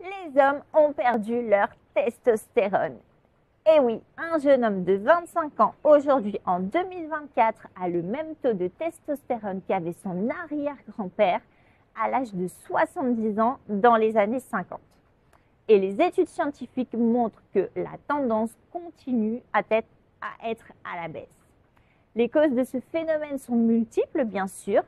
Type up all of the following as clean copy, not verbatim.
Les hommes ont perdu leur testostérone. Et oui, un jeune homme de 25 ans aujourd'hui en 2024 a le même taux de testostérone qu'avait son arrière-grand-père à l'âge de 70 ans dans les années 50. Et les études scientifiques montrent que la tendance continue à être à la baisse. Les causes de ce phénomène sont multiples, bien sûr.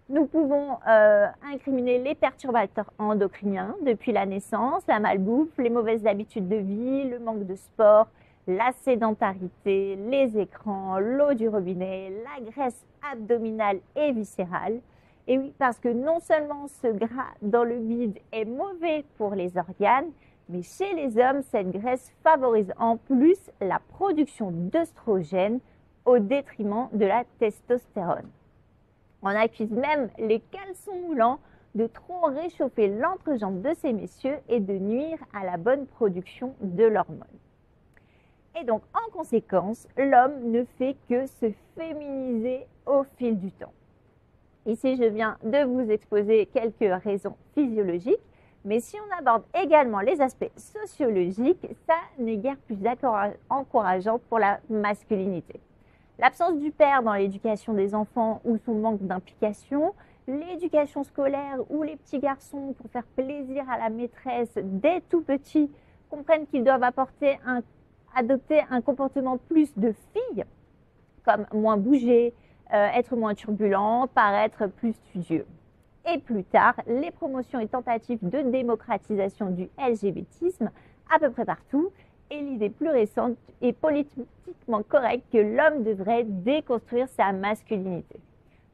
Nous pouvons incriminer les perturbateurs endocriniens depuis la naissance, la malbouffe, les mauvaises habitudes de vie, le manque de sport, la sédentarité, les écrans, l'eau du robinet, la graisse abdominale et viscérale. Et oui, parce que non seulement ce gras dans le bide est mauvais pour les organes, mais chez les hommes, cette graisse favorise en plus la production d'œstrogènes au détriment de la testostérone. On accuse même les caleçons moulants de trop réchauffer l'entrejambe de ces messieurs et de nuire à la bonne production de l'hormone. Et donc, en conséquence, l'homme ne fait que se féminiser au fil du temps. Ici, je viens de vous exposer quelques raisons physiologiques, mais si on aborde également les aspects sociologiques, ça n'est guère plus encourageant pour la masculinité. L'absence du père dans l'éducation des enfants ou son manque d'implication, l'éducation scolaire où les petits garçons, pour faire plaisir à la maîtresse dès tout petits, comprennent qu'ils doivent adopter un comportement plus de fille, comme moins bouger, être moins turbulent, paraître plus studieux. Et plus tard, les promotions et tentatives de démocratisation du LGBTisme à peu près partout, et l'idée plus récente et politiquement correcte que l'homme devrait déconstruire sa masculinité.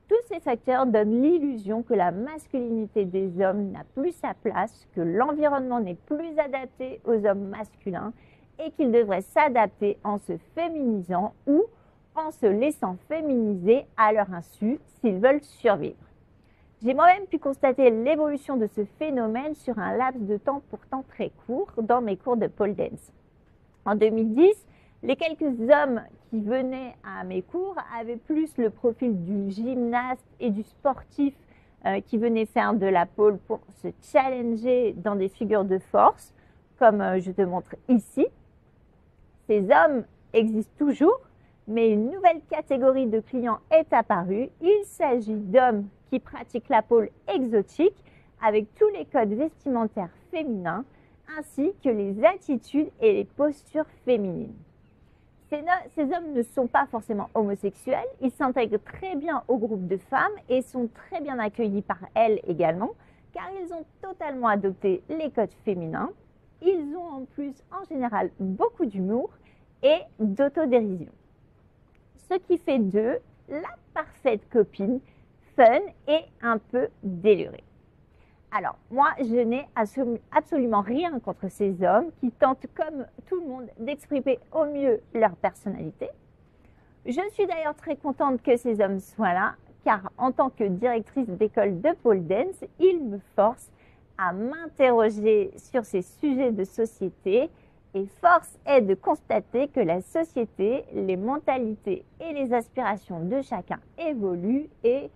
Tous ces facteurs donnent l'illusion que la masculinité des hommes n'a plus sa place, que l'environnement n'est plus adapté aux hommes masculins et qu'ils devraient s'adapter en se féminisant ou en se laissant féminiser à leur insu s'ils veulent survivre. J'ai moi-même pu constater l'évolution de ce phénomène sur un laps de temps pourtant très court dans mes cours de pole dance. En 2010, les quelques hommes qui venaient à mes cours avaient plus le profil du gymnaste et du sportif qui venait faire de la pole pour se challenger dans des figures de force, comme je te montre ici. Ces hommes existent toujours, mais une nouvelle catégorie de clients est apparue. Il s'agit d'hommes qui pratiquent la pole exotique avec tous les codes vestimentaires féminins, ainsi que les attitudes et les postures féminines. Ces hommes ne sont pas forcément homosexuels, ils s'intègrent très bien au groupe de femmes et sont très bien accueillis par elles également, car ils ont totalement adopté les codes féminins. Ils ont en plus en général beaucoup d'humour et d'autodérision. Ce qui fait d'eux la parfaite copine, fun et un peu délurée. Alors, moi, je n'ai absolument rien contre ces hommes qui tentent, comme tout le monde, d'exprimer au mieux leur personnalité. Je suis d'ailleurs très contente que ces hommes soient là, car en tant que directrice d'école de pole dance, ils me forcent à m'interroger sur ces sujets de société et force est de constater que la société, les mentalités et les aspirations de chacun évoluent et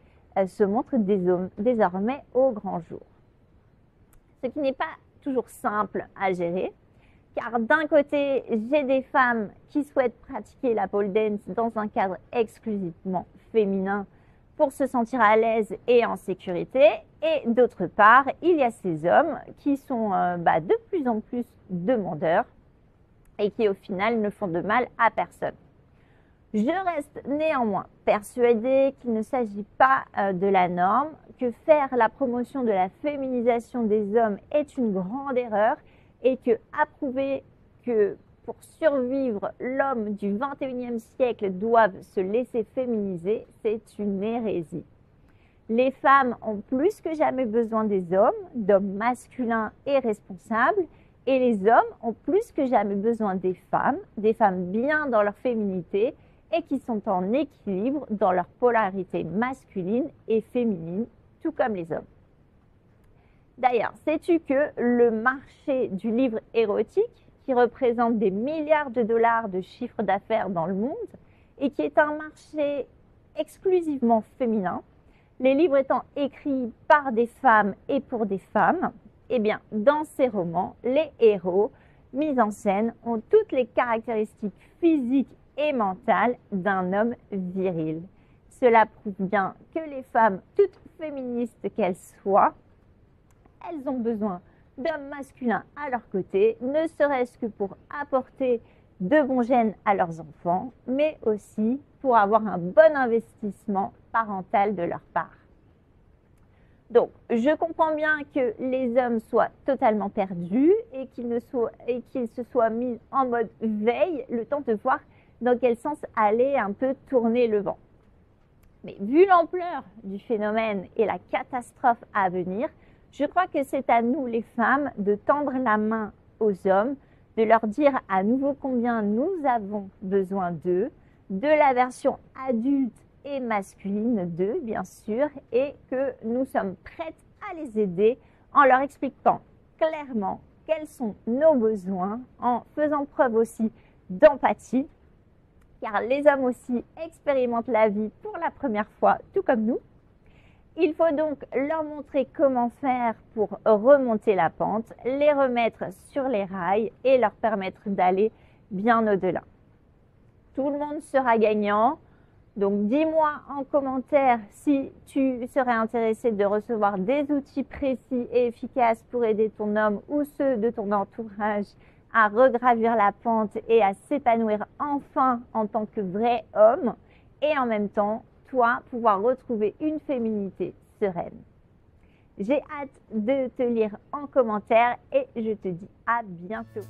se montrent désormais au grand jour. Ce qui n'est pas toujours simple à gérer, car d'un côté, j'ai des femmes qui souhaitent pratiquer la pole dance dans un cadre exclusivement féminin pour se sentir à l'aise et en sécurité, et d'autre part, il y a ces hommes qui sont de plus en plus demandeurs et qui au final ne font de mal à personne. Je reste néanmoins persuadée qu'il ne s'agit pas de la norme, que faire la promotion de la féminisation des hommes est une grande erreur et que approuver que pour survivre, l'homme du 21e siècle doive se laisser féminiser, c'est une hérésie. Les femmes ont plus que jamais besoin des hommes, d'hommes masculins et responsables, et les hommes ont plus que jamais besoin des femmes bien dans leur féminité, et qui sont en équilibre dans leur polarité masculine et féminine, tout comme les hommes. D'ailleurs, sais-tu que le marché du livre érotique, qui représente des milliards de dollars de chiffre d'affaires dans le monde, et qui est un marché exclusivement féminin, les livres étant écrits par des femmes et pour des femmes, Eh bien, dans ces romans, les héros mis en scène ont toutes les caractéristiques physiques et mentales d'un homme viril. Cela prouve bien que les femmes, toutes féministes qu'elles soient, elles ont besoin d'hommes masculins à leur côté, ne serait-ce que pour apporter de bons gènes à leurs enfants, mais aussi pour avoir un bon investissement parental de leur part. Donc, je comprends bien que les hommes soient totalement perdus et qu'ils se soient mis en mode veille, le temps de voir dans quel sens allait un peu tourner le vent. Mais vu l'ampleur du phénomène et la catastrophe à venir, je crois que c'est à nous les femmes de tendre la main aux hommes, de leur dire à nouveau combien nous avons besoin d'eux, de la version adulte et masculine d'eux, bien sûr, et que nous sommes prêtes à les aider en leur expliquant clairement quels sont nos besoins, en faisant preuve aussi d'empathie, car les hommes aussi expérimentent la vie pour la première fois, tout comme nous. Il faut donc leur montrer comment faire pour remonter la pente, les remettre sur les rails et leur permettre d'aller bien au-delà. Tout le monde sera gagnant. Donc, dis-moi en commentaire si tu serais intéressé de recevoir des outils précis et efficaces pour aider ton homme ou ceux de ton entourage à regravir la pente et à s'épanouir enfin en tant que vrai homme et en même temps, toi, pouvoir retrouver une féminité sereine. J'ai hâte de te lire en commentaire et je te dis à bientôt.